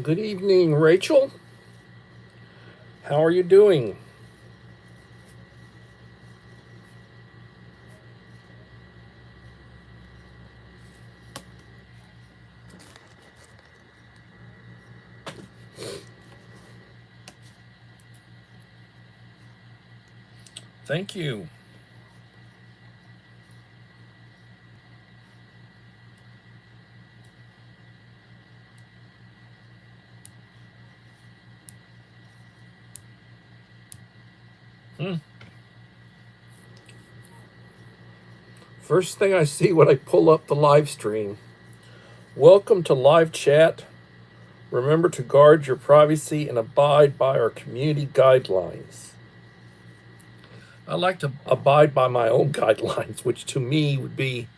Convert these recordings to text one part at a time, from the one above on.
Good evening, Rachel. How are you doing? Thank you. Hmm. First thing I see when I pull up the live stream. Welcome to live chat. Remember to guard your privacy and abide by our community guidelines. I like to abide by my own guidelines, which to me would be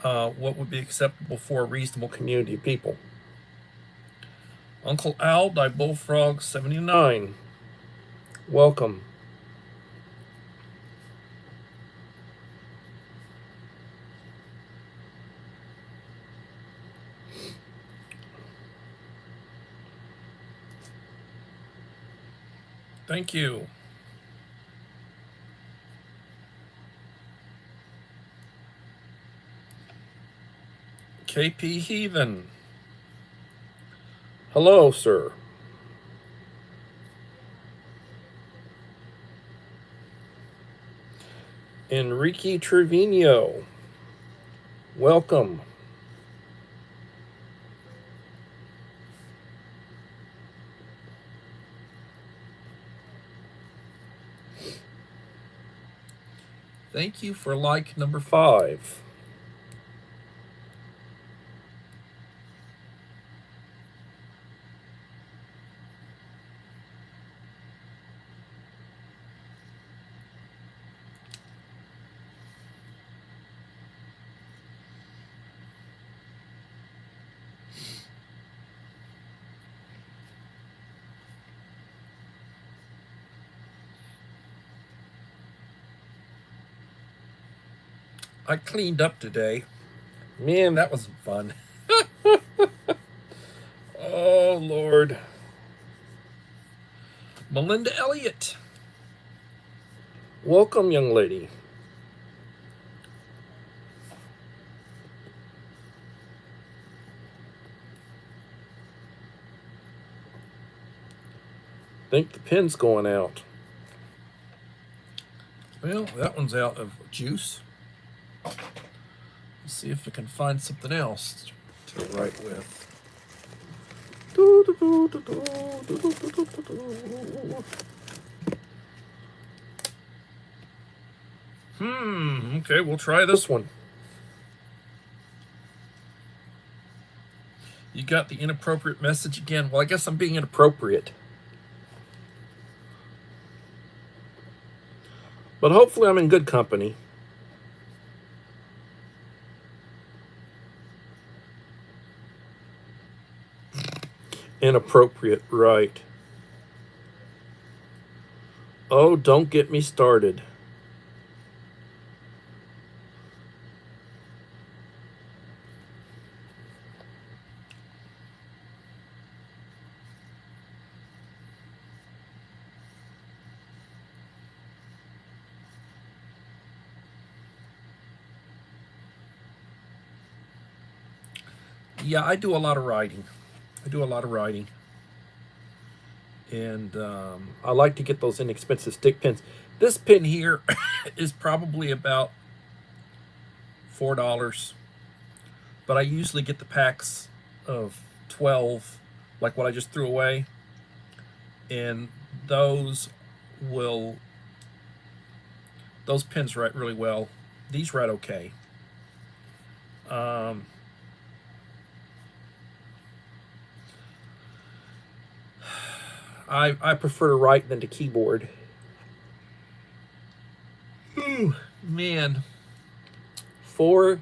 what would be acceptable for a reasonable community of people. Uncle Al, thy bullfrog 79. Welcome. Thank you. KP Heathen. Hello, sir. Enrique Trevino. Welcome. Thank you for like number 5. I cleaned up today. Man, that was fun. Oh, Lord. Melinda Elliott. Welcome, young lady. Think the pin's going out. Well, that one's out of juice. Let's see if we can find something else to write with. Okay, we'll try this one. You got the inappropriate message again. Well, I guess I'm being inappropriate. But hopefully I'm in good company. Inappropriate, right. Oh, don't get me started. Yeah, I do a lot of writing. And I like to get those inexpensive stick pins. This pin here is probably about $4, but I usually get the packs of 12, like what I just threw away, and those pins write really well. These write okay. I prefer to write than to keyboard. Ooh, man. 4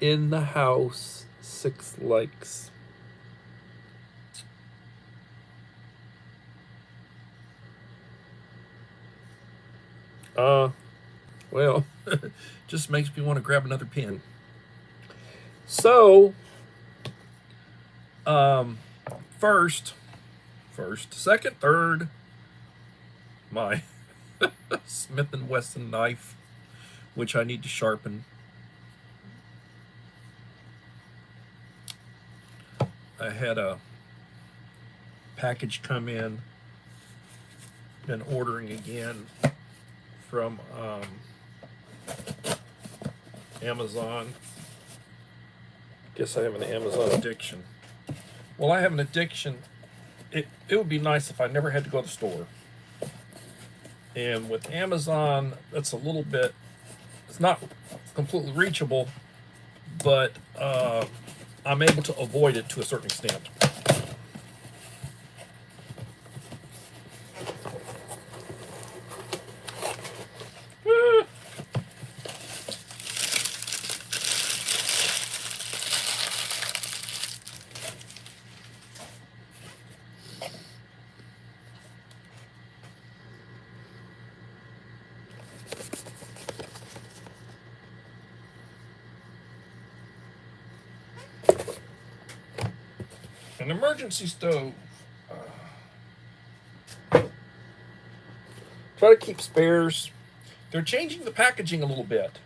in the house, 6 likes. Well, just makes me want to grab another pen. So, first, second, third, my Smith & Wesson knife, which I need to sharpen. I had a package come in, been ordering again from Amazon. Guess I have an Amazon addiction. Well, I have an addiction. It would be nice if I never had to go to the store. And with Amazon, that's a little bit, it's not completely reachable, but I'm able to avoid it to a certain extent. An emergency stove. Try to keep spares. They're changing the packaging a little bit.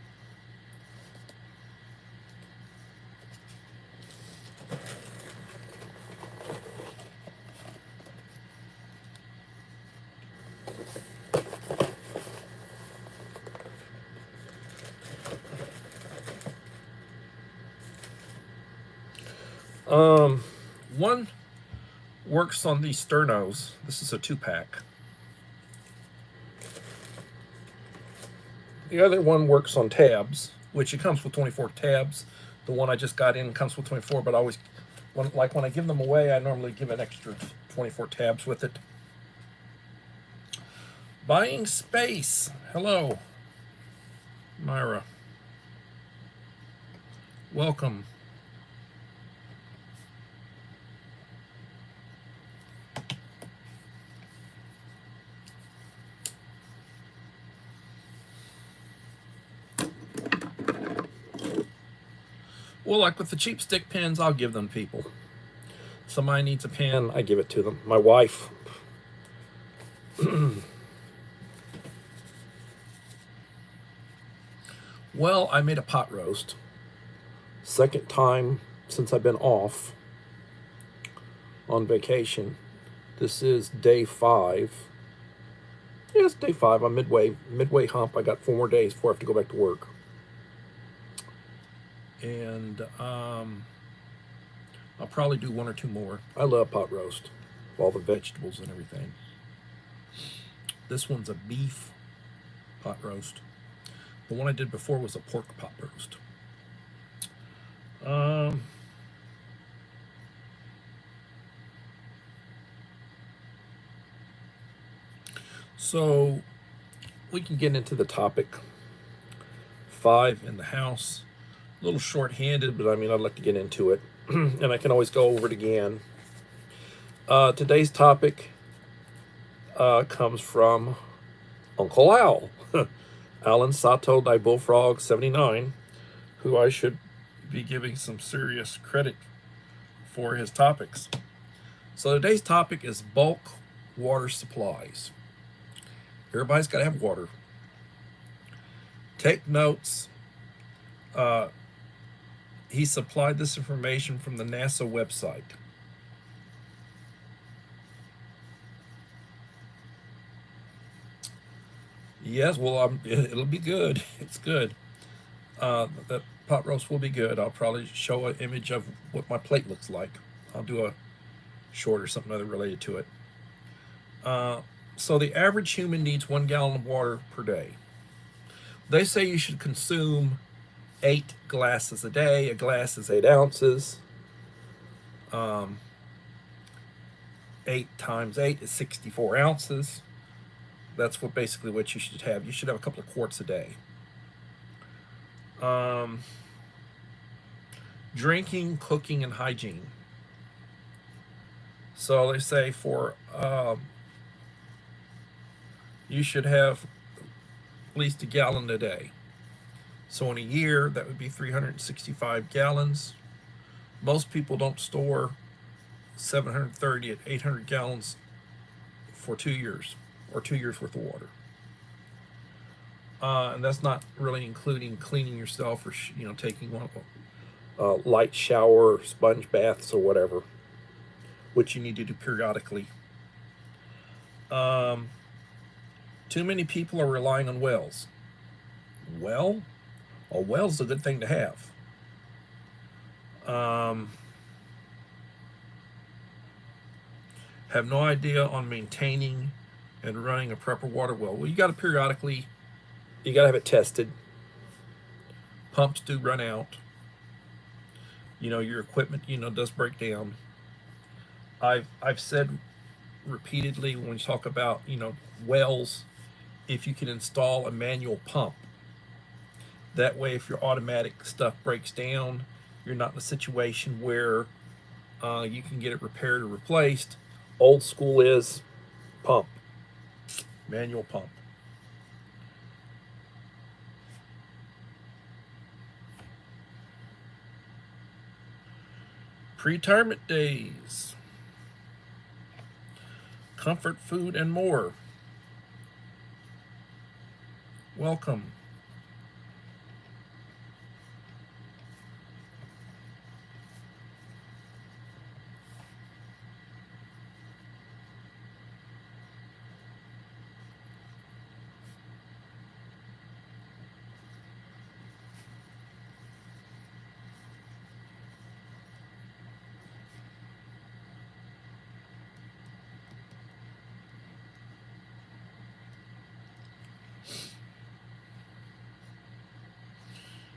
One works on these sternos. This is a 2-pack. The other one works on tabs, which it comes with 24 tabs. The one I just got in comes with 24, but I always, when I give them away, I normally give an extra 24 tabs with it. Buying space. Hello, Myra. Welcome. Well, like with the cheap stick pens, I'll give them to people. Somebody needs a pen, I give it to them. My wife. Well, I made a pot roast. Second time since I've been off on vacation. This is day 5. Yeah, it's day 5. I'm midway hump. I got 4 more days before I have to go back to work. And I'll probably do 1 or 2 more. I love pot roast, all the vegetables and everything. This one's a beef pot roast. The one I did before was a pork pot roast. So we can get into the topic. 5 in the house. A little short-handed, but I mean, I'd like to get into it. And I can always go over it again. Today's topic comes from Uncle Al. Alan Sato Dai Bullfrog 79, who I should be giving some serious credit for his topics. So today's topic is bulk water supplies. Everybody's got to have water. Take notes. He supplied this information from the NASA website. Yes, well, it'll be good. It's good. That pot roast will be good. I'll probably show an image of what my plate looks like. I'll do a short or something other related to it. So the average human needs 1 gallon of water per day. They say you should consume 8 glasses a day. A glass is 8 ounces. 8 times 8 is 64 ounces. That's basically what you should have. You should have a couple of quarts a day. Drinking, cooking, and hygiene. So they say for you should have at least a gallon a day. So in a year, that would be 365 gallons. Most people don't store 730 at 800 gallons for 2 years, or 2 years worth of water. And that's not really including cleaning yourself or taking one light shower, sponge baths, or whatever, which you need to do periodically. Too many people are relying on wells. Well, a well's a good thing to have. Have no idea on maintaining and running a proper water well. Well, you got to periodically, you got to have it tested. Pumps do run out. Your equipment, does break down. I've said repeatedly when we talk about, wells, if you can install a manual pump. That way, if your automatic stuff breaks down, you're not in a situation where you can get it repaired or replaced. Old school is pump, manual pump. Pre-retirement days, comfort food, and more. Welcome.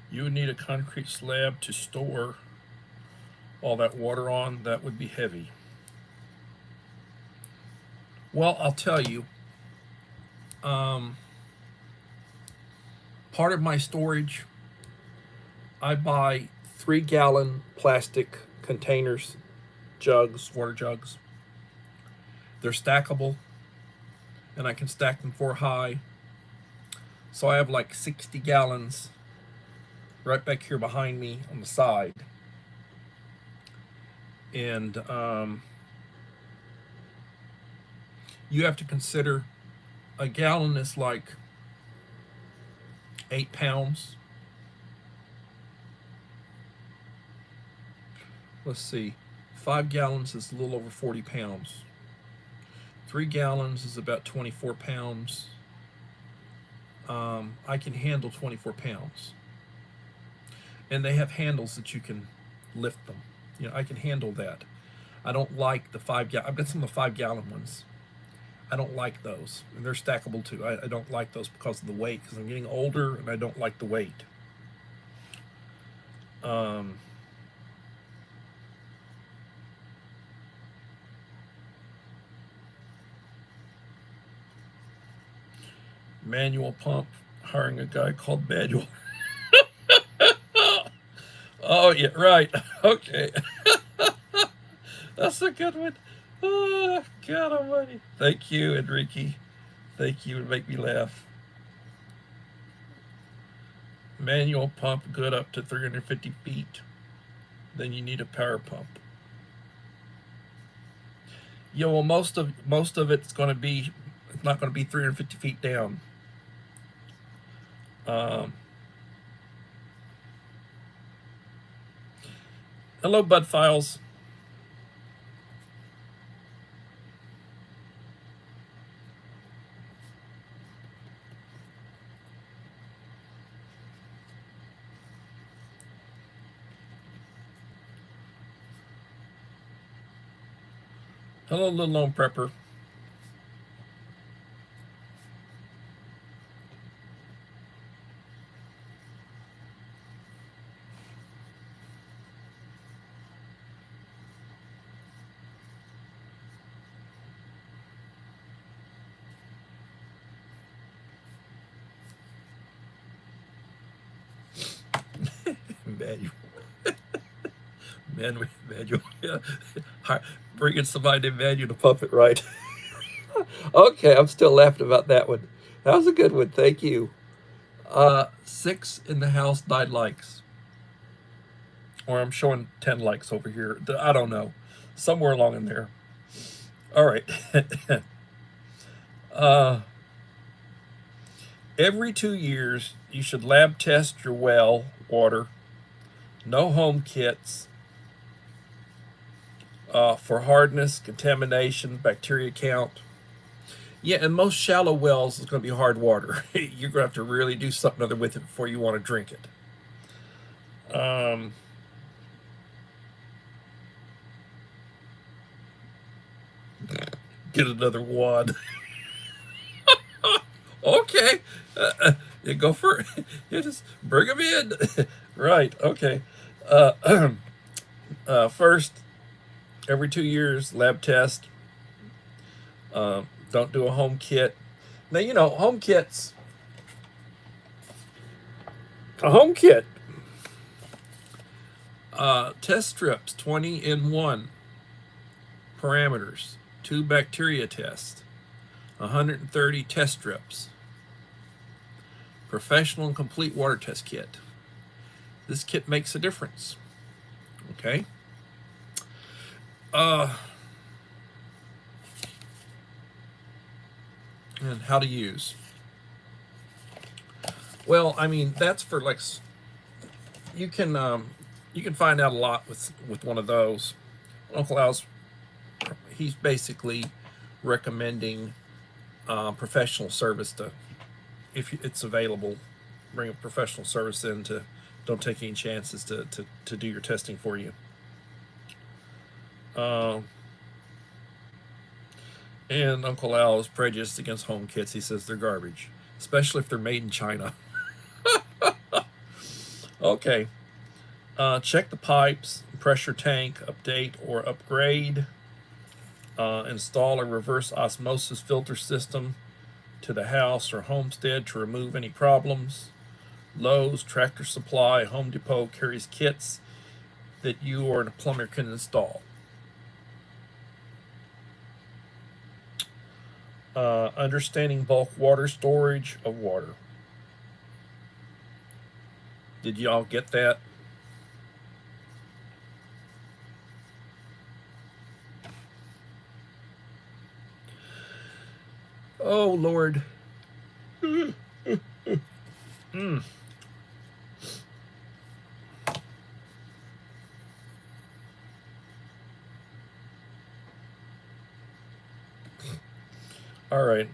You would need a concrete slab to store all that water on. That would be heavy. Well, I'll tell you, part of my storage, I buy 3-gallon plastic containers, jugs, water jugs. They're stackable, and I can stack them 4 high. So I have like 60 gallons right back here behind me on the side. And you have to consider a gallon is like 8 pounds. Let's see, 5 gallons is a little over 40 pounds. 3 gallons is about 24 pounds. I can handle 24 pounds. And they have handles that you can lift them. I can handle that. I don't like the 5-gallon. I've got some of the 5-gallon ones. I don't like those. And they're stackable too. I don't like those because of the weight, because I'm getting older and I don't like the weight. Manual pump, hiring a guy called Manual. Oh, yeah, right. Okay. That's a good one. Oh, God almighty. Thank you, Enrique. Thank you. It make me laugh. Manual pump, good up to 350 feet. Then you need a power pump. Yeah, well, most of it's going to be, it's not going to be 350 feet down. Hello, Bud Files. Hello, Little Lone Prepper. Manual. Yeah. Bringing somebody named Manual to pump it, right? Okay, I'm still laughing about that one. That was a good one. Thank you. 6 in the house, 9 likes. Or I'm showing 10 likes over here. I don't know. somewhere along in there. All right. uh, every 2 years, you should lab test your well water. No home kits for hardness, contamination, bacteria count. Yeah, and most shallow wells is going to be hard water. You're going to have to really do something other with it before you want to drink it. Get another wad. Okay. You go for it. You just bring them in. Right. Okay. First, every 2 years, lab test. Don't do a home kit. Now, you know, home kits. A home kit. Test strips, 20 in 1. Parameters, 2 bacteria tests, 130 test strips. Professional and complete water test kit. This kit makes a difference. Okay. And how to use. Well, I mean, that's for like, you can find out a lot with one of those. Uncle Al's, he's basically recommending professional service to, if it's available, bring a professional service in to, don't take any chances to do your testing for you. And Uncle Al is prejudiced against home kits. He says they're garbage, especially if they're made in China. Okay. Check the pipes, pressure tank, update or upgrade. Install a reverse osmosis filter system to the house or homestead to remove any problems. Lowe's, Tractor Supply, Home Depot carries kits that you or a plumber can install. Understanding bulk water storage of water. Did y'all get that? Oh, Lord. All right.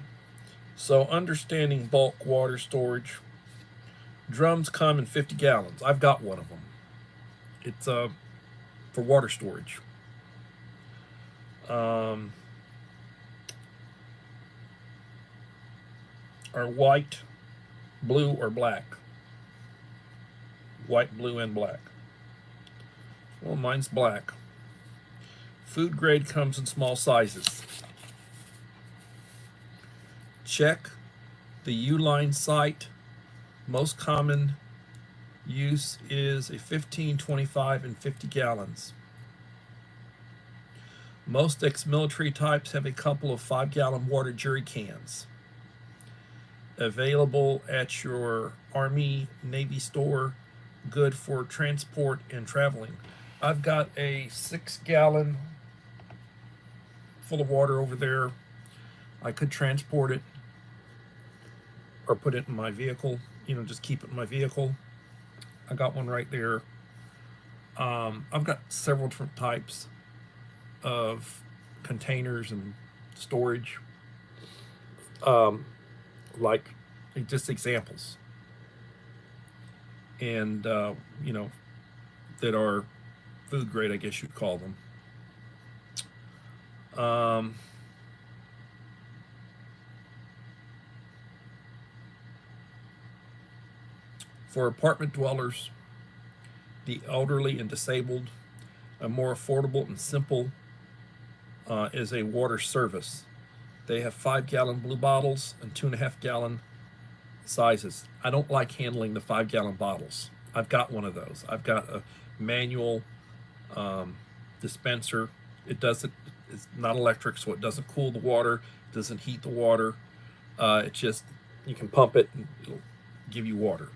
So, understanding bulk water storage. Drums come in 50 gallons. I've got one of them. It's for water storage. Are white, blue, or black? White, blue, and black. Well, mine's black. Food grade comes in small sizes. Check the U-line site. Most common use is a 15, 25, and 50 gallons. Most ex-military types have a couple of 5-gallon water jerry cans. Available at your Army, Navy store. Good for transport and traveling. I've got a 6-gallon full of water over there. I could transport it or put it in my vehicle, you know, just keep it in my vehicle. I got one right there. I've got several different types of containers and storage, like just examples, and you know, that are food grade, I guess you'd call them. For apartment dwellers, the elderly and disabled, a more affordable and simple is a water service. They have 5-gallon blue bottles and 2.5-gallon sizes. I don't like handling the 5-gallon bottles. I've got one of those. I've got a manual dispenser. It's not electric, so it doesn't cool the water, doesn't heat the water. It just, you can pump it and it'll give you water.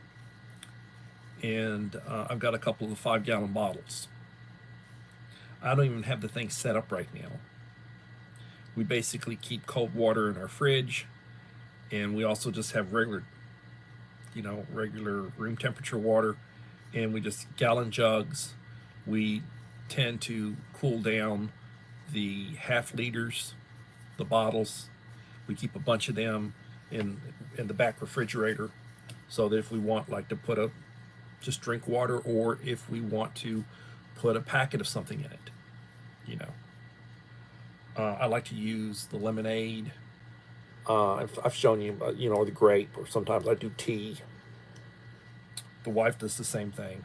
And I've got a couple of the 5-gallon bottles. I don't even have the thing set up right now. We basically keep cold water in our fridge, and we also just have regular, regular room temperature water, and we just gallon jugs. We tend to cool down the half liters, the bottles. We keep a bunch of them in the back refrigerator, so that if we want like to put just drink water, or if we want to put a packet of something in it, you know. I like to use the lemonade. I've shown you, or the grape, or sometimes I do tea. The wife does the same thing.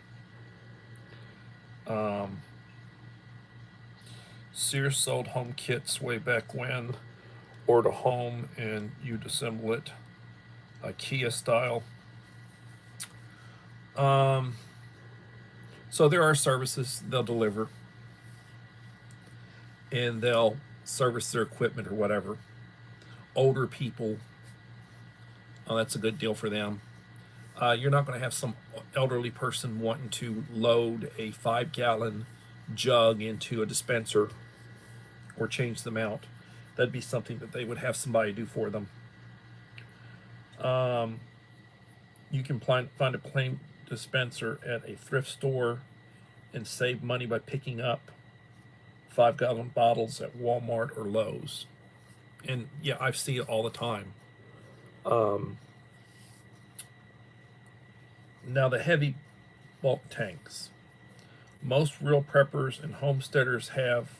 Sears sold home kits way back when. Order home and you'd assemble it, IKEA style. So there are services they'll deliver, and they'll service their equipment or whatever. Older people, that's a good deal for them. You're not going to have some elderly person wanting to load a 5-gallon jug into a dispenser or change them out. That'd be something that they would have somebody do for them. You can find a plain dispenser at a thrift store and save money by picking up 5-gallon bottles at Walmart or Lowe's. And yeah, I see it all the time. Now the heavy bulk tanks. Most real preppers and homesteaders have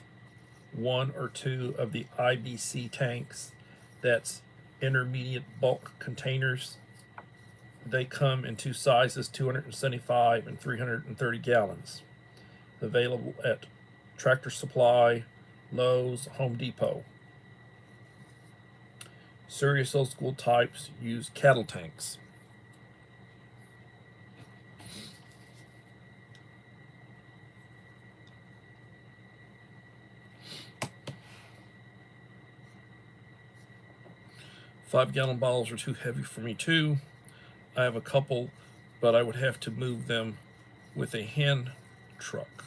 1 or 2 of the IBC tanks. That's intermediate bulk containers. They come in 2 sizes, 275 and 330 gallons. Available at Tractor Supply, Lowe's, Home Depot. Serious old school types use cattle tanks. Five-gallon bottles are too heavy for me too. I have a couple, but I would have to move them with a hand truck.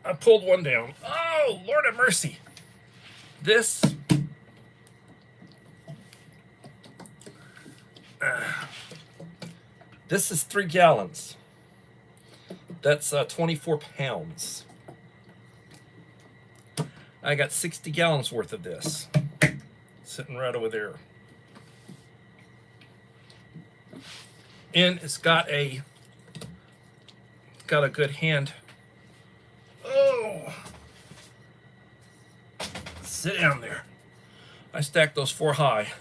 I pulled one down. Oh, Lord have mercy. This is 3 gallons. That's 24 pounds. I got 60 gallons worth of this sitting right over there. And it's got a good hand. Oh, sit down there. I stacked those 4 high.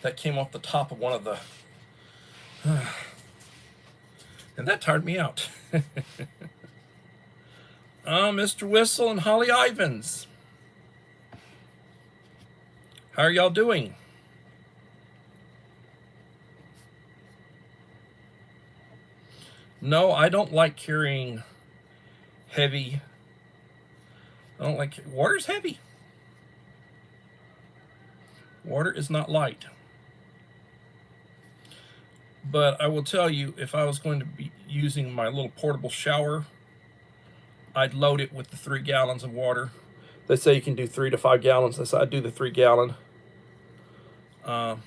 That came off the top of one of the, and that tired me out. Mr. Whistle and Holly Ivins, how are y'all doing? No, I don't like carrying heavy. I don't like, water's heavy. Water is not light. But I will tell you, if I was going to be using my little portable shower, I'd load it with the 3 gallons of water. They say you can do 3 to 5 gallons. I'd do the 3 gallon. How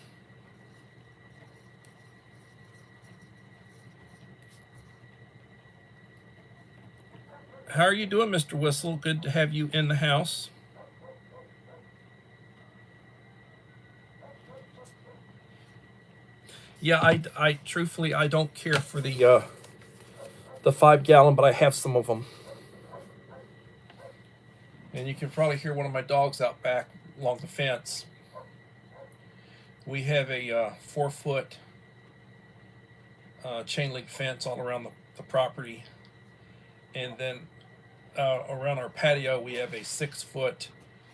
are you doing, Mr. Whistle? Good to have you in the house. Yeah, I truthfully, I don't care for the 5 gallon, but I have some of them. And you can probably hear one of my dogs out back along the fence. We have a 4-foot chain link fence all around the property. And then around our patio, we have a 6-foot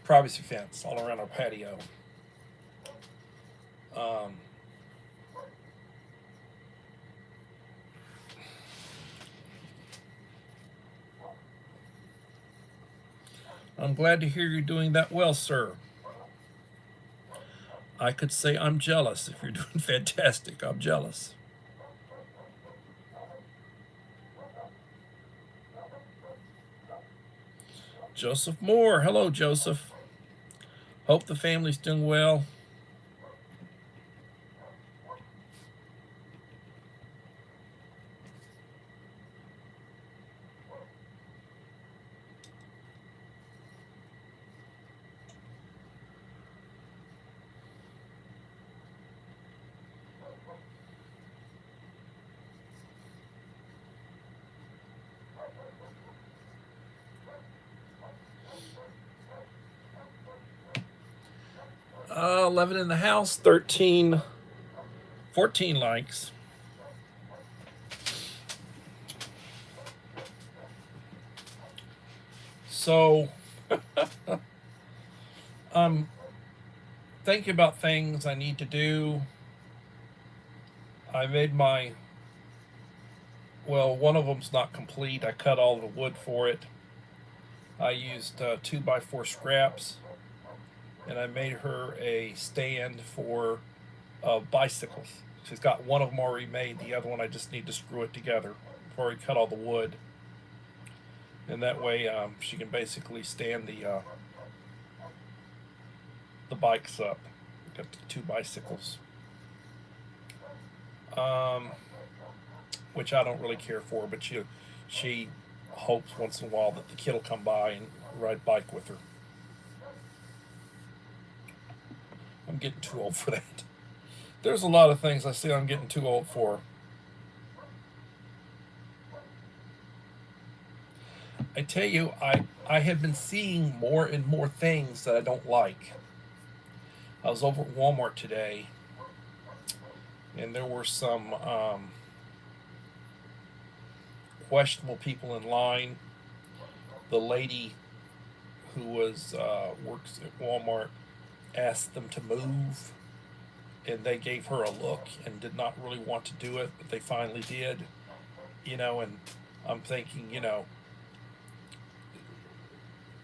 privacy fence all around our patio. Um, I'm glad to hear you're doing that well, sir. I could say I'm jealous if you're doing fantastic. I'm jealous. Joseph Moore. Hello, Joseph. Hope the family's doing well. Uh, 11 in the house, 13, 14 likes. So, I'm thinking about things I need to do. I made my, well, one of them's not complete. I cut all the wood for it. I used 2x4 scraps, and I made her a stand for bicycles. She's got one of them already made. The other one I just need to screw it together. I've already cut all the wood, and that way she can basically stand the bikes up. Got the two bicycles, um, which I don't really care for, but she hopes once in a while that the kid will come by and ride bike with her. I'm getting too old for that. There's a lot of things I see I'm getting too old for. I tell you, I have been seeing more and more things that I don't like. I was over at Walmart today, and there were some questionable people in line. The lady who was works at Walmart asked them to move, and they gave her a look and did not really want to do it, but they finally did. And I'm thinking,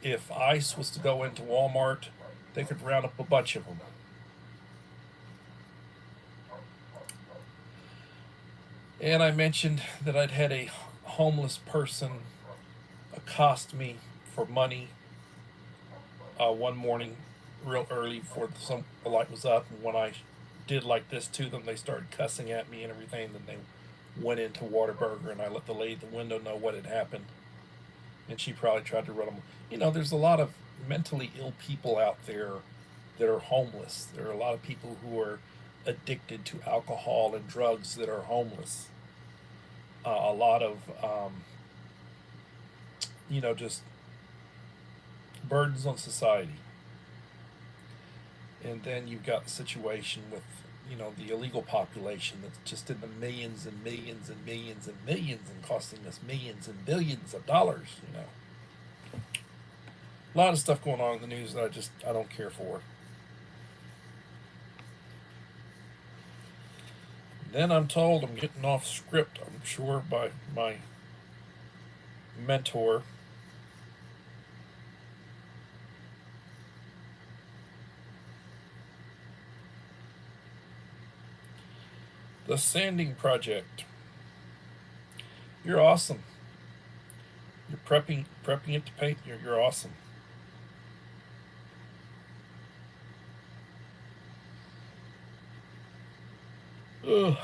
if ICE was to go into Walmart, they could round up a bunch of them. And I mentioned that I'd had a homeless person accost me for money one morning, real early before the light was up. And when I did like this to them, they started cussing at me and everything. Then they went into Whataburger, and I let the lady at the window know what had happened. And she probably tried to run them. There's a lot of mentally ill people out there that are homeless. There are a lot of people who are addicted to alcohol and drugs that are homeless. A lot of, just burdens on society. And then you've got the situation with, the illegal population that's just in the millions and millions and millions and millions and costing us millions and billions of dollars. A lot of stuff going on in the news that I don't care for. Then I'm told I'm getting off script, I'm sure, by my mentor. The sanding project. You're awesome. You're prepping it to paint. You're awesome. Ugh.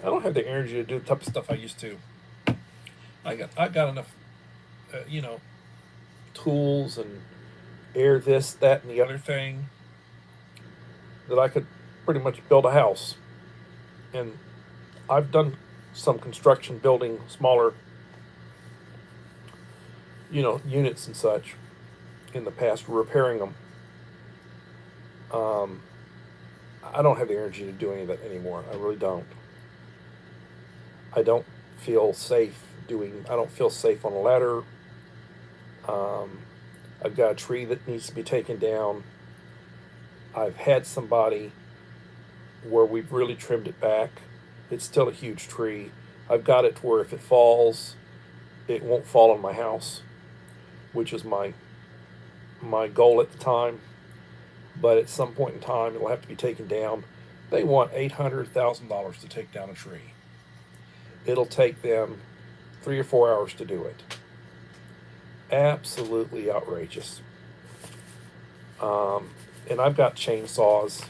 I don't have the energy to do the type of stuff I used to. I got enough, tools and air this, that, and the other thing that I could pretty much build a house. And I've done some construction building smaller, units and such in the past, repairing them. I don't have the energy to do any of that anymore. I really don't. I don't feel safe I don't feel safe on a ladder. I've got a tree that needs to be taken down. I've had somebody where we've really trimmed it back. It's still a huge tree. I've got it to where if it falls, it won't fall on my house, which is my goal at the time. But at some point in time, it'll have to be taken down. They want $800,000 to take down a tree. It'll take them 3 or 4 hours to do it. Absolutely outrageous. And I've got chainsaws.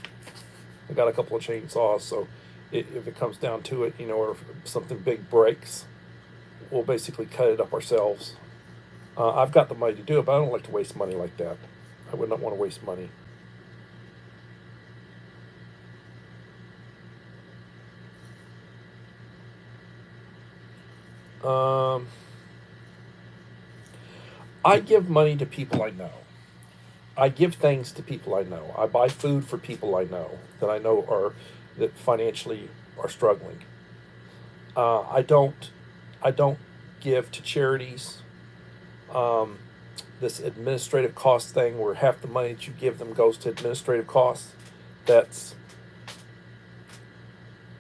I've got a couple of chainsaws, so if it comes down to it, or if something big breaks, we'll basically cut it up ourselves. I've got the money to do it, but I don't like to waste money like that. I would not want to waste money. I give money to people I know. I give things to people I know. I buy food for people I know that financially are struggling. I don't give to charities. This administrative cost thing, where half the money that you give them goes to administrative costs. That's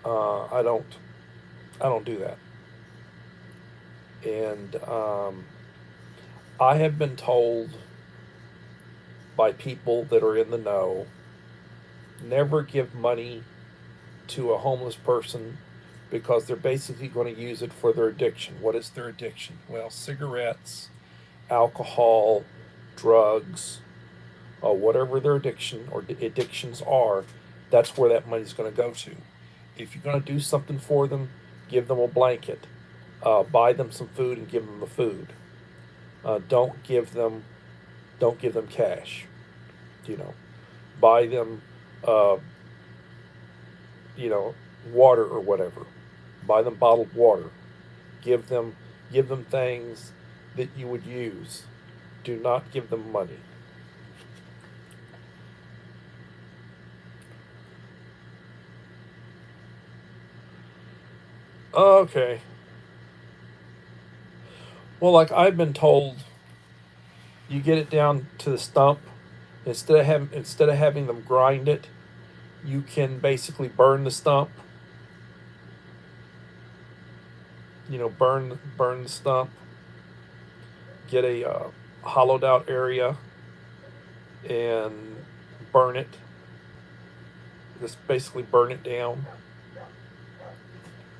I don't do that. And I have been told by people that are in the know, never give money to a homeless person, because they're basically going to use it for their addiction. What is their addiction? Well, cigarettes, alcohol, drugs, whatever their addiction or addictions are, that's where that money's going to go to. If you're going to do something for them, give them a blanket, buy them some food and give them the food. Don't give them cash. Buy them, water or whatever. Buy them bottled water. Give them things that you would use. Do not give them money. Okay. Well, like I've been told, you get it down to the stump. Instead of having them grind it, you can basically burn the stump. Burn the stump. Get a hollowed out area and burn it. Just basically burn it down.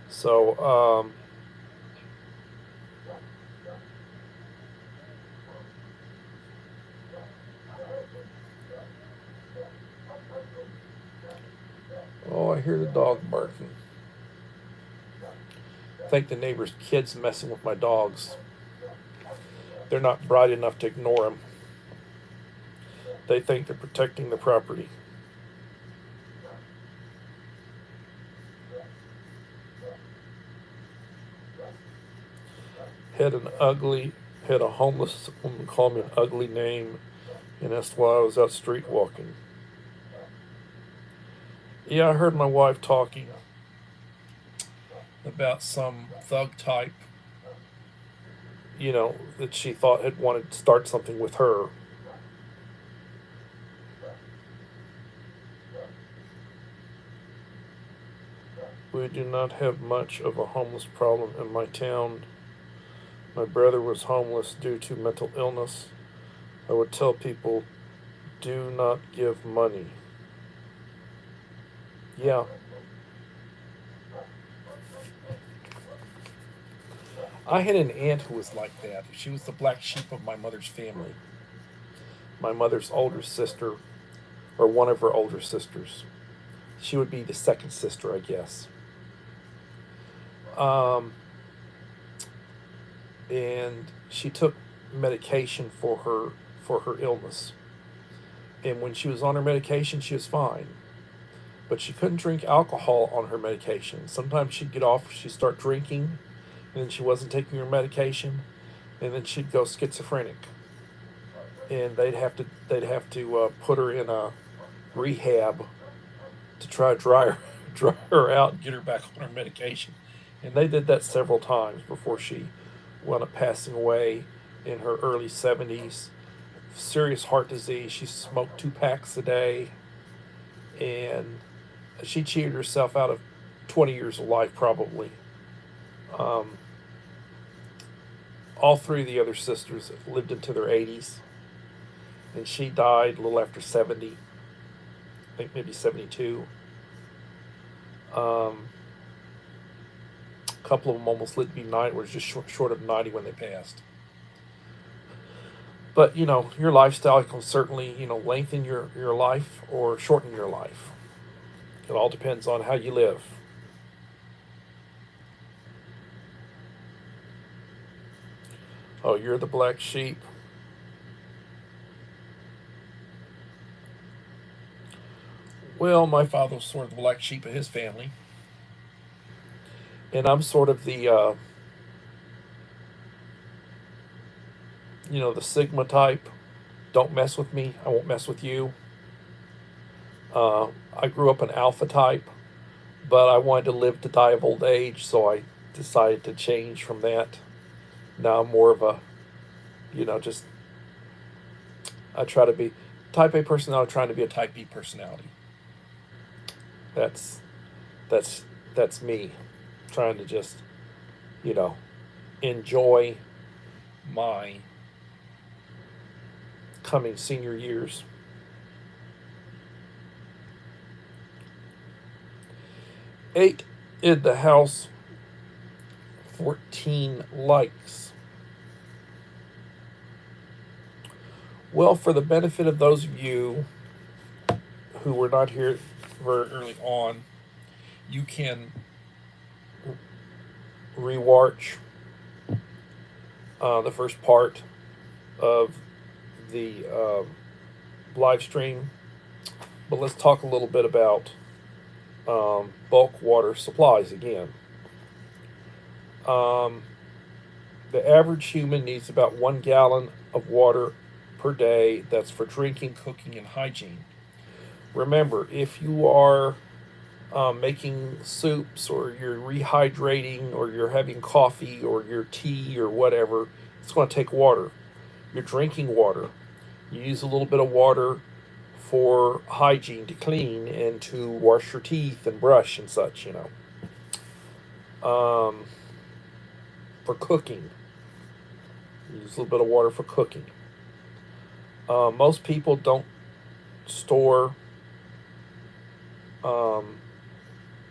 So oh, I hear the dog barking. I think the neighbor's kid's messing with my dogs. They're not bright enough to ignore him. They think they're protecting the property. Had a homeless woman call me an ugly name, and that's why I was out street walking. Yeah, I heard my wife talking about some thug type, that she thought had wanted to start something with her. We do not have much of a homeless problem in my town. My brother was homeless due to mental illness. I would tell people, do not give money. Yeah. I had an aunt who was like that. She was the black sheep of my mother's family. My mother's older sister, or one of her older sisters. She would be the second sister, I guess. And she took medication for her illness. And when she was on her medication, she was fine. But she couldn't drink alcohol on her medication. Sometimes she'd get off, she'd start drinking, and then she wasn't taking her medication, and then she'd go schizophrenic. And they'd have to put her in a rehab to try to dry her out and get her back on her medication. And they did that several times before she wound up passing away in her early 70s. Serious heart disease. She smoked 2 packs a day, and She cheated herself out of 20 years of life, probably. Um, all three of the other sisters lived into their 80s, and she died a little after 70. I think maybe 72. A couple of them almost lived to be 90, was just short of 90 when they passed. But, your lifestyle can certainly, lengthen your life or shorten your life. It all depends on how you live. Oh, you're the black sheep. Well, my father was sort of the black sheep of his family. And I'm sort of the Sigma type. Don't mess with me, I won't mess with you. I grew up an alpha type, but I wanted to live to die of old age, so I decided to change from that. Now I'm more of a, just, I try to be type A personality, trying to be a type B personality. That's that's me, trying to just, you know, enjoy my coming senior years. 8 in the house, 14 likes. Well, for the benefit of those of you who were not here very early on, you can rewatch the first part of the live stream. But let's talk a little bit about bulk water supplies again. The average human needs about 1 gallon of water per day. That's for drinking, cooking, and hygiene. Remember, if you are making soups, or you're rehydrating, or you're having coffee, or your tea, or whatever, it's going to take water. You're drinking water. You use a little bit of water for hygiene, to clean and to wash your teeth and brush and such, For cooking, use a little bit of water for cooking. Most people don't store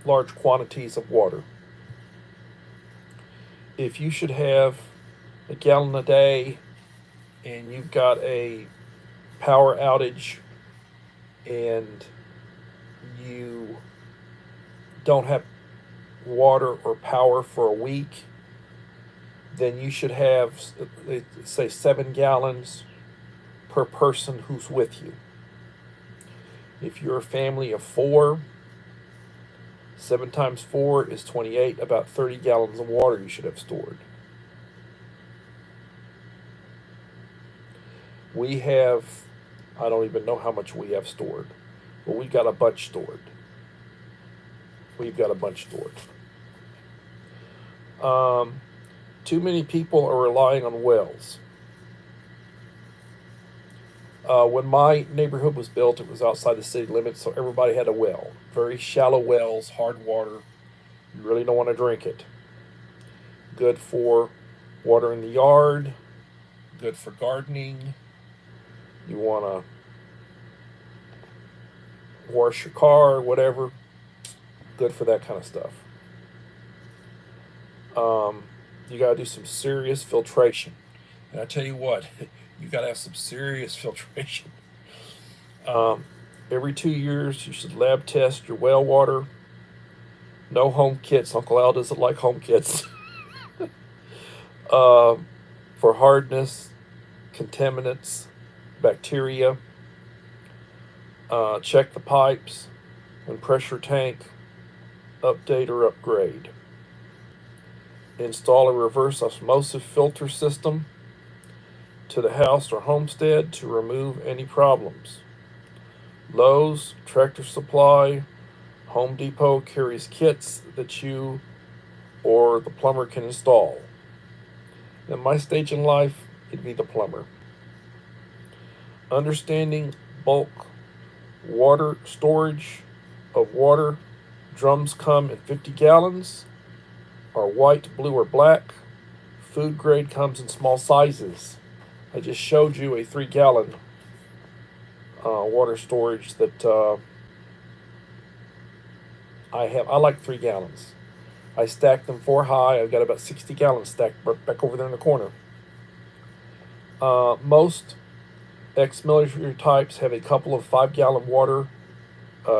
large quantities of water. If you should have a gallon a day and you've got a power outage and you don't have water or power for a week, then you should have, they say, 7 gallons per person who's with you. If you're a family of 4, 7 times 4 is 28, about 30 gallons of water you should have stored. We have, I don't even know how much we have stored, but we've got a bunch stored. Too many people are relying on wells. When my neighborhood was built, it was outside the city limits, so everybody had a well. Very shallow wells, hard water. You really don't want to drink it. Good for watering the yard, good for gardening. You want to wash your car, whatever. Good for that kind of stuff. You got to do some serious filtration. And I tell you what, you got to have some serious filtration. Every 2 years, you should lab test your well water. No home kits. Uncle Al doesn't like home kits. For hardness, contaminants, bacteria. Check the pipes and pressure tank. Update or upgrade. Install a reverse osmosis filter system to the house or homestead to remove any problems. Lowe's, Tractor Supply, Home Depot carries kits that you or the plumber can install. In my stage in life, it'd be the plumber. Understanding bulk water storage of water. Drums come in 50 gallons, are white, blue, or black. Food grade comes in small sizes. I just showed you a 3-gallon water storage that I have. I like 3 gallons. I stack them 4 high. I've got about 60 gallons stacked back over there in the corner. Most ex-military types have a couple of 5-gallon water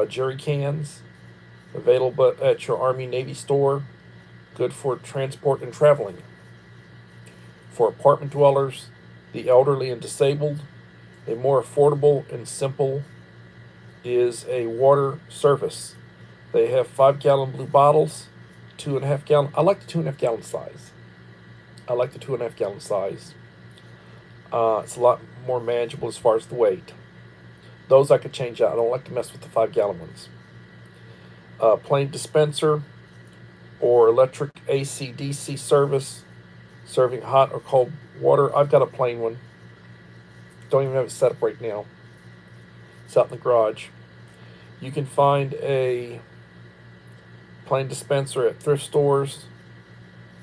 jerry cans available at your Army Navy store. Good for transport and traveling. For apartment dwellers, the elderly and disabled, a more affordable and simple is a water service. They have 5-gallon blue bottles, 2.5-gallon. I like the 2.5-gallon size. It's a lot more manageable as far as the weight. Those I could change out. I don't like to mess with the 5-gallon ones. Plain dispenser or electric AC DC service, serving hot or cold water. I've got a plain one. Don't even have it set up right now. It's out in the garage. You can find a plain dispenser at thrift stores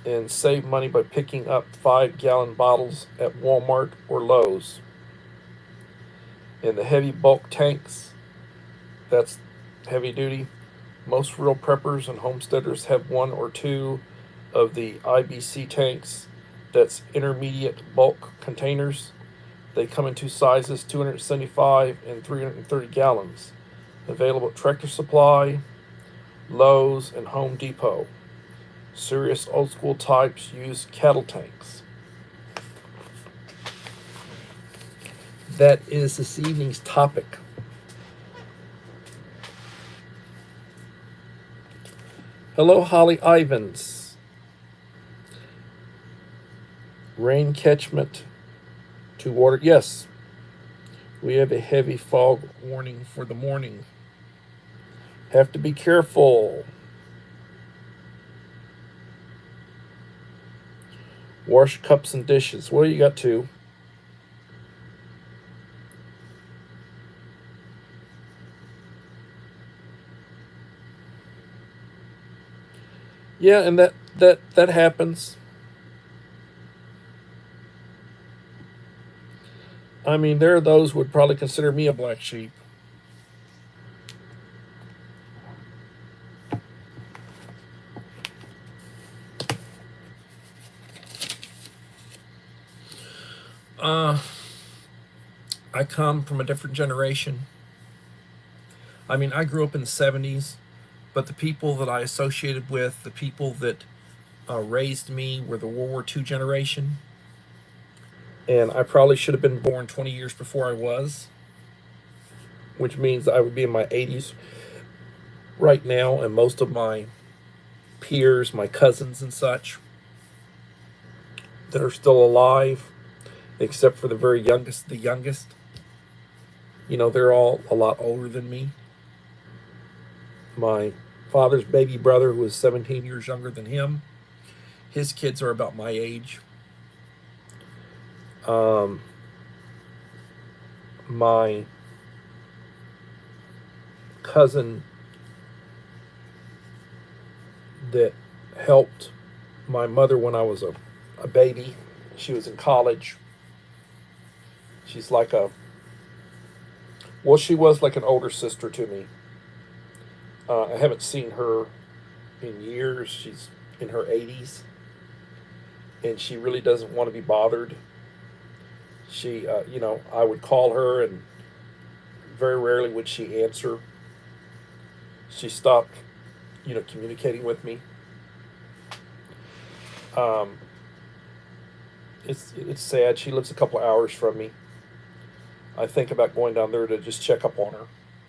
and save money by picking up 5-gallon bottles at Walmart or Lowe's. In the heavy bulk tanks, that's heavy duty. Most rural preppers and homesteaders have 1 or 2 of the IBC tanks. That's intermediate bulk containers. They come in 2 sizes, 275 and 330 gallons. Available at Tractor Supply, Lowe's, and Home Depot. Serious old school types use cattle tanks. That is this evening's topic. Hello, Holly Ivans. Rain catchment to water. Yes, we have a heavy fog warning for the morning. Have to be careful. Wash cups and dishes. What do you got to? Yeah, and that happens. I mean, there are those who would probably consider me a black sheep. I come from a different generation. I mean, I grew up in the 70s, but the people that I associated with, the people that raised me, were the World War II generation. And I probably should have been born 20 years before I was, which means I would be in my 80s right now, and most of my peers, my cousins and such, that are still alive, except for the very youngest, they're all a lot older than me. My father's baby brother, who is 17 years younger than him, his kids are about my age. My cousin that helped my mother when I was a baby, she was in college. She's like she was like an older sister to me. I haven't seen her in years. She's in her 80s, and she really doesn't want to be bothered. She, I would call her, and very rarely would she answer. She stopped, communicating with me. It's sad. She lives a couple of hours from me. I think about going down there to just check up on her.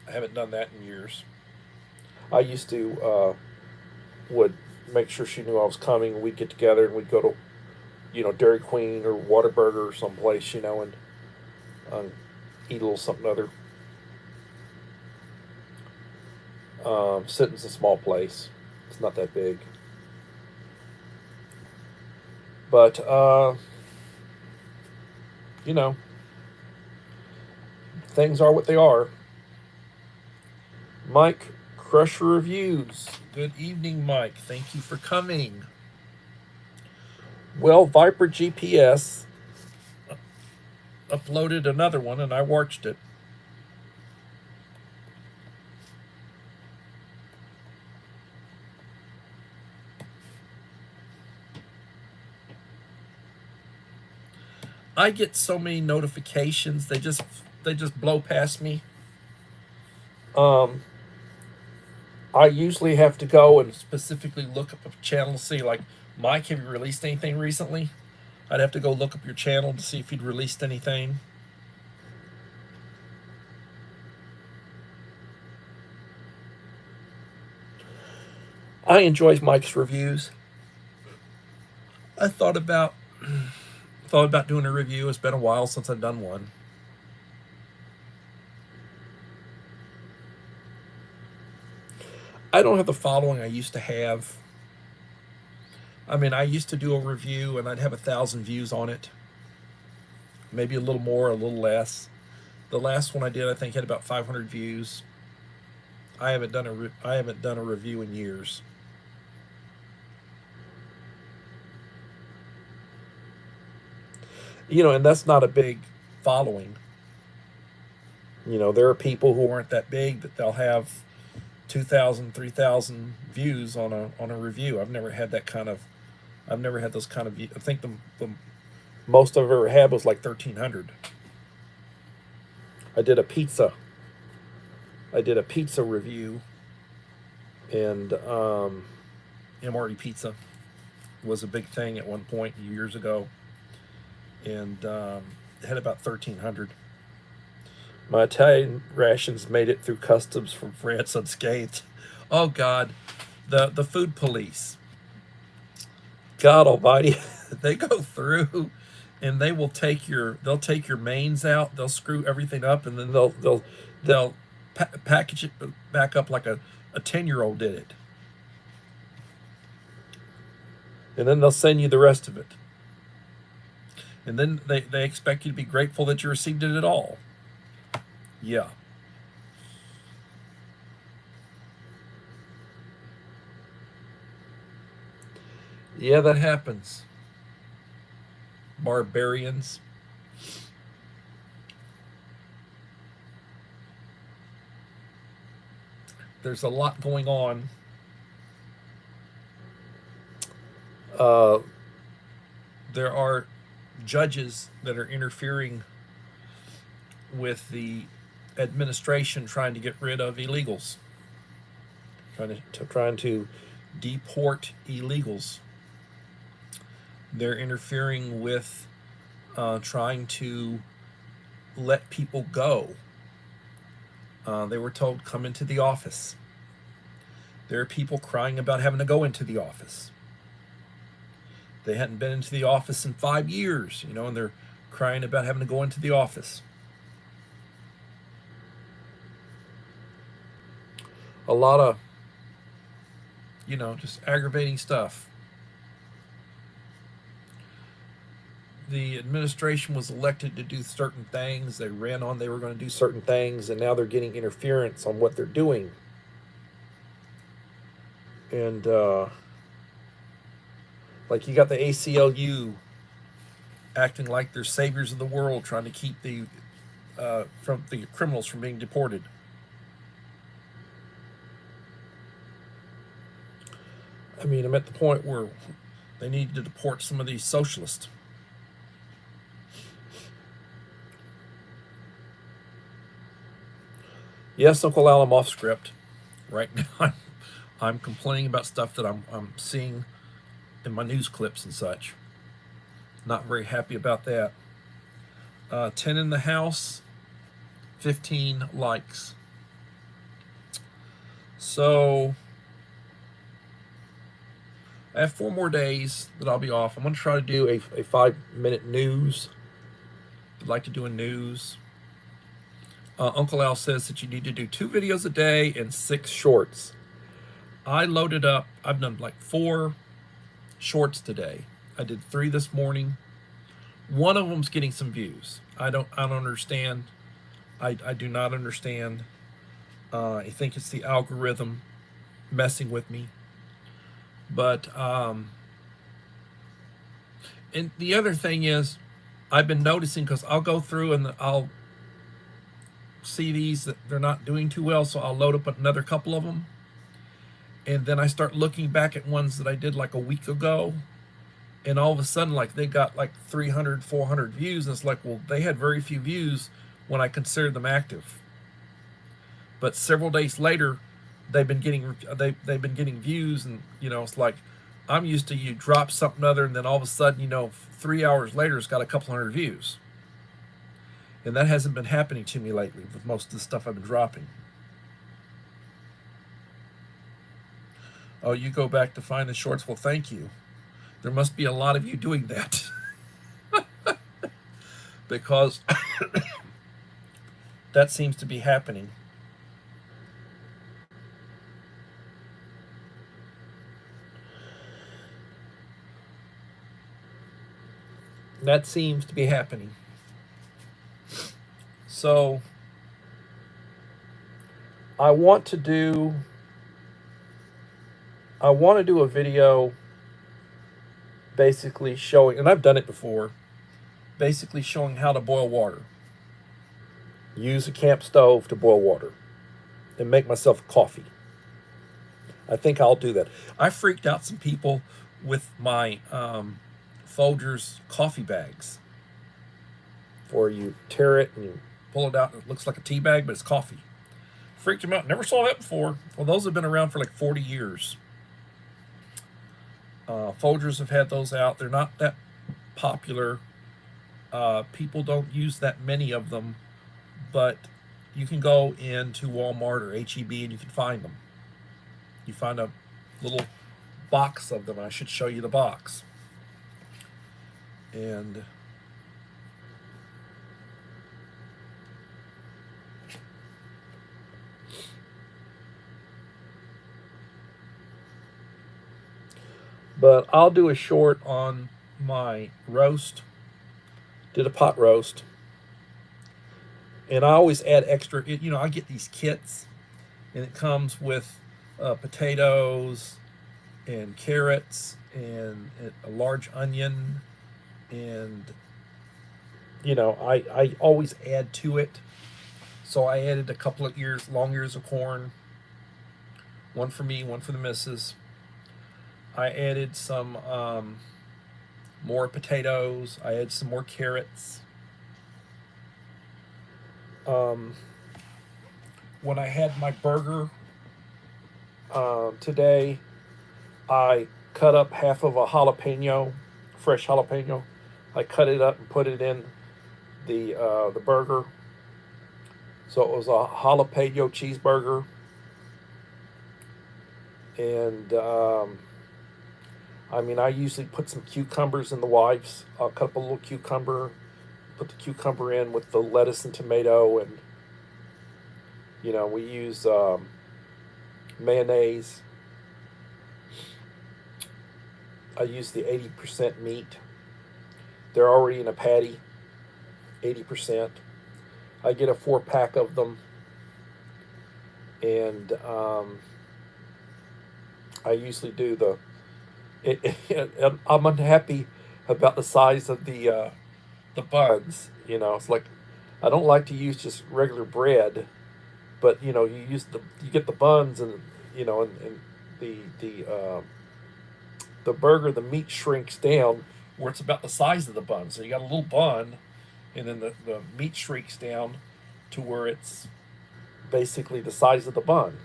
I haven't done that in years. I used to would make sure she knew I was coming. We'd get together and we'd go to, Dairy Queen or Whataburger or someplace, and eat a little something or other. Sitting's a small place. It's not that big. But, things are what they are. Mike Crusher Reviews. Good evening, Mike. Thank you for coming. Well, Viper GPS uploaded another one, and I watched it. I get so many notifications; they just blow past me. I usually have to go and specifically look up a channel to see, like, Mike, have you released anything recently? I'd have to go look up your channel to see if you'd released anything. I enjoy Mike's reviews. I thought about doing a review. It's been a while since I've done one. I don't have the following I used to have. I mean, I used to do a review and I'd have 1,000 views on it. Maybe a little more, a little less. The last one I did, I think, had about 500 views. I haven't done a review in years. You know, and that's not a big following. You know, there are people who aren't that big that they'll have 2,000, 3,000 views on a review. I've never had those kind of views. I think the most I've ever had was like 1,300. I did a pizza review, and MRE pizza was a big thing at one point years ago, and it had about 1,300. My Italian rations made it through customs from France unscathed. Oh God, the food police. God Almighty, they go through, and they'll take your mains out. They'll screw everything up, and then they'll package it back up like a 10-year-old did it, and then they'll send you the rest of it, and then they expect you to be grateful that you received it at all. Yeah. Yeah, that happens. Barbarians. There's a lot going on. There are judges that are interfering with the administration trying to get rid of illegals, trying to deport illegals. They're interfering with trying to let people go. They were told, come into the office. There are people crying about having to go into the office. They hadn't been into the office in 5 years, and they're crying about having to go into the office. A lot of, just aggravating stuff. The administration was elected to do certain things. They ran on they were going to do certain things, and now they're getting interference on what they're doing. And like, you got the ACLU acting like they're saviors of the world, trying to keep the criminals from being deported. I mean, I'm at the point where they need to deport some of these socialists. Yes, Uncle Al, I'm off script. Right now, I'm complaining about stuff that I'm seeing in my news clips and such. Not very happy about that. 10 in the house, 15 likes. So I have 4 more days that I'll be off. I'm going to try to do a 5-minute news. I'd like to do a news. Uncle Al says that you need to do 2 videos a day and 6 shorts. I loaded up. I've done like 4 shorts today. I did 3 this morning. One of them's getting some views. I don't understand. I do not understand I think it's the algorithm messing with me. But and the other thing is, I've been noticing, because I'll go through and I'll see these that they're not doing too well, so I'll load up another couple of them, and then I start looking back at ones that I did like a week ago, and all of a sudden, like, they got like 300, 400 views, and it's like, well, they had very few views when I considered them active. But several days later, they've been getting views, and it's like, I'm used to, you drop something other, and then all of a sudden, 3 hours later, it's got a couple hundred views, and that hasn't been happening to me lately with most of the stuff I've been dropping. Oh, you go back to find the shorts. Well, thank you. There must be a lot of you doing that. Because that seems to be happening. That seems to be happening. So I want to do a video basically showing, and I've done it before, basically showing how to boil water. Use a camp stove to boil water and make myself coffee. I think I'll do that. I freaked out some people with my Folgers coffee bags, where you tear it and you pull it out and it looks like a tea bag, but it's coffee. Freaked them out. Never saw that before. Well, those have been around for like 40 years. Folgers have had those out. They're not that popular. People don't use that many of them, but you can go into Walmart or HEB and you can find them. You find a little box of them. I should show you the box. And but I'll do a short on my roast. Did a pot roast, and I always add extra. I get these kits, and it comes with potatoes and carrots and a large onion, and I always add to it. So I added a couple of long ears of corn, one for me, one for the missus. I added some more potatoes. I added some more carrots. When I had my burger today, I cut up half of a jalapeno, fresh jalapeno. I cut it up and put it in the burger. So it was a jalapeno cheeseburger, and I usually put some cucumbers in the wife's. I'll cut up a little cucumber, put the cucumber in with the lettuce and tomato, and we use mayonnaise. I use the 80% meat. They're already in a patty, 80%. I get a 4-pack of them, and I usually do I'm unhappy about the size of the buns. It's like, I don't like to use just regular bread, but you get the buns, and and the burger, the meat shrinks down where it's about the size of the bun. So you got a little bun, and then the meat shrinks down to where it's basically the size of the bun.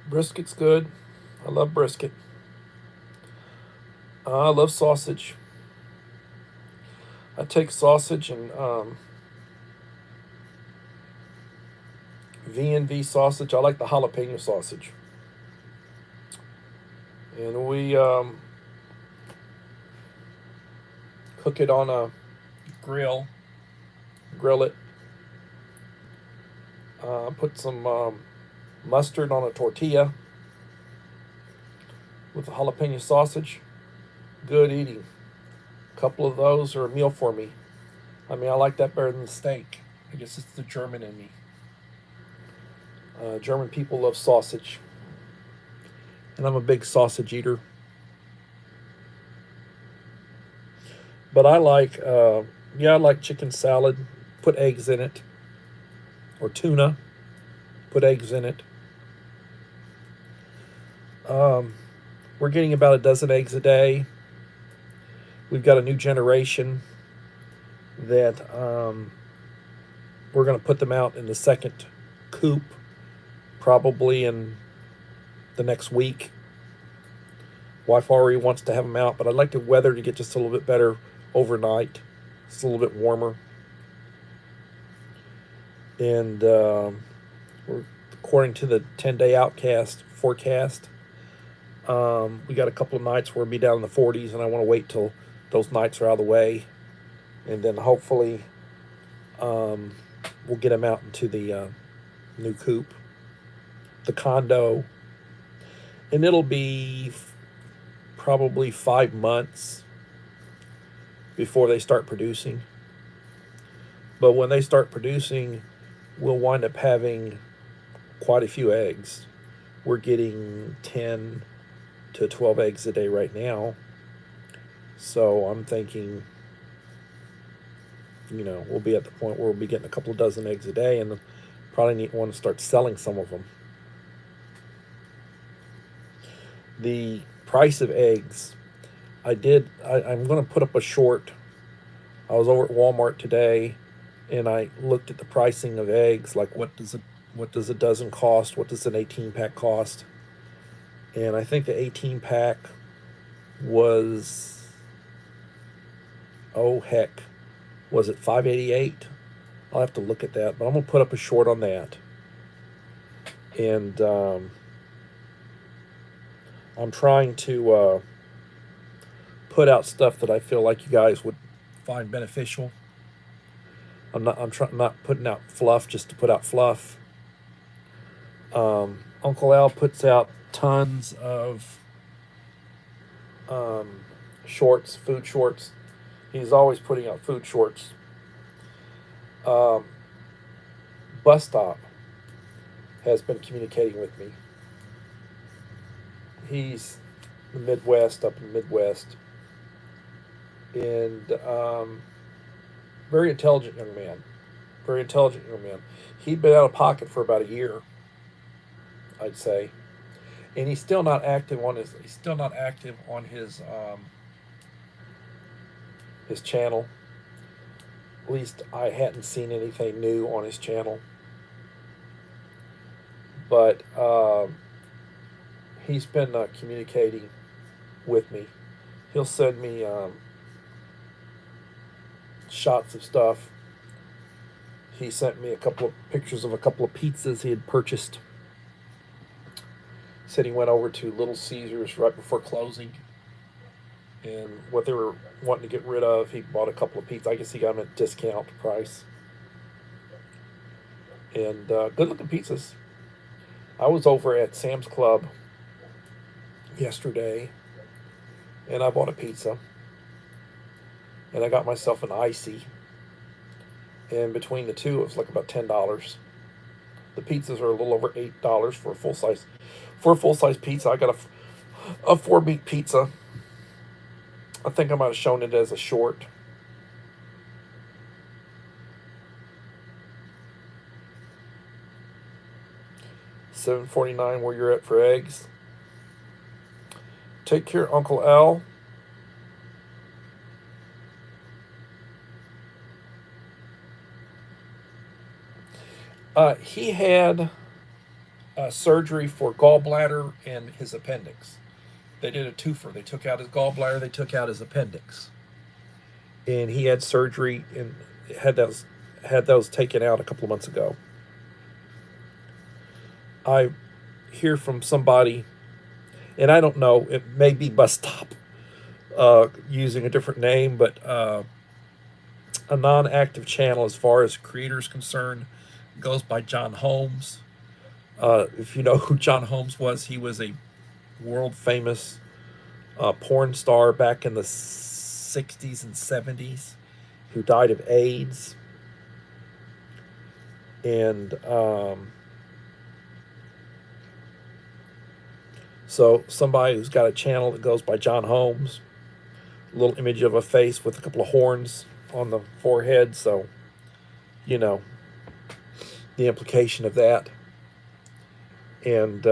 Brisket's good. I love brisket. I love sausage. I take sausage and V&V sausage. I like the jalapeno sausage. And we cook it on a grill grill it. Put some mustard on a tortilla with a jalapeno sausage. Good eating. A couple of those are a meal for me. I mean, I like that better than the steak. I guess it's the German in me. German people love sausage. And I'm a big sausage eater. But I like, I like chicken salad. Put eggs in it. Or tuna. Put eggs in it. We're getting about a dozen eggs a day. We've got a new generation that we're going to put them out in the second coop, probably in the next week. Wife already wants to have them out, but I'd like the weather to get just a little bit better overnight. It's a little bit warmer. And we're according to the 10-day forecast, we got a couple of nights where it'll be down in the 40s, and I want to wait till those nights are out of the way, and then hopefully we'll get them out into the new coop, the condo, and it'll be probably 5 months before they start producing. But when they start producing, we'll wind up having quite a few eggs. We're getting 10 to 12 eggs a day right now. So I'm thinking, we'll be at the point where we'll be getting a couple of dozen eggs a day, and probably want to start selling some of them. The price of eggs, I'm going to put up a short. I was over at Walmart today, and I looked at the pricing of eggs, like what does a dozen cost? What does an 18-pack cost? And I think the 18-pack was, was it $5.88? I'll have to look at that, but I'm going to put up a short on that. And I'm trying to put out stuff that I feel like you guys would find beneficial. I'm not putting out fluff just to put out fluff. Uncle Al puts out tons of shorts, food shorts. He's always putting out food shorts. Bus Stop has been communicating with me. He's up in the Midwest. And very intelligent young man. He'd been out of pocket for about a year, I'd say. And he's still not active on his his channel. At least I hadn't seen anything new on his channel. But he's been communicating with me. He'll send me shots of stuff. He sent me a couple of pictures of a couple of pizzas he had purchased. Said he went over to Little Caesars right before closing, and what they were wanting to get rid of, he bought a couple of pizzas. I guess he got them at discount price. And good looking pizzas. I was over at Sam's Club yesterday, and I bought a pizza, and I got myself an icy, and between the two it was like about $10. The pizzas are a little over $8 for a full size pizza. I got a 4-meat pizza. I think I might have shown it as a short. $7.49 where you're at for eggs. Take care, Uncle Al. He had surgery for gallbladder and his appendix. They did a twofer. They took out his gallbladder, they took out his appendix. And he had surgery and had those taken out a couple of months ago. I hear from somebody, and I don't know, it may be Bus Stop using a different name, but a non-active channel as far as creator is concerned. It goes by John Holmes. If you know who John Holmes was, he was a world famous porn star back in the 60s and 70s who died of AIDS. And so somebody who's got a channel that goes by John Holmes, a little image of a face with a couple of horns on the forehead. So, you know, the implication of that. And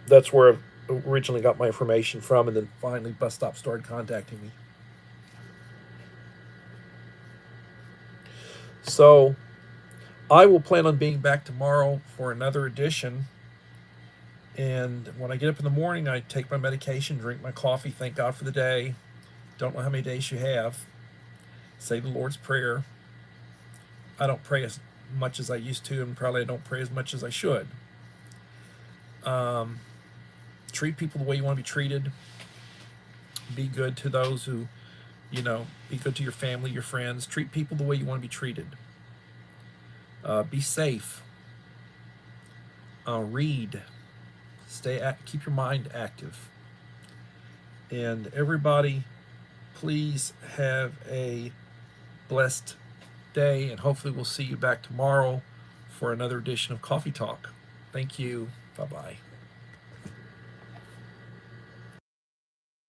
that's where I originally got my information from, and then finally Bus Stop started contacting me. So I will plan on being back tomorrow for another edition. And when I get up in the morning, I take my medication, drink my coffee, thank God for the day. Don't know how many days you have. Say the Lord's Prayer. I don't pray as much as I used to, and probably I don't pray as much as I should. Treat people the way you want to be treated. Be good to those who, you know, be good to your family, your friends. Treat people the way you want to be treated. Be safe. Read. Keep your mind active. And everybody, please have a blessed day, and hopefully we'll see you back tomorrow for another edition of Coffee Talk. Thank you. Bye-bye.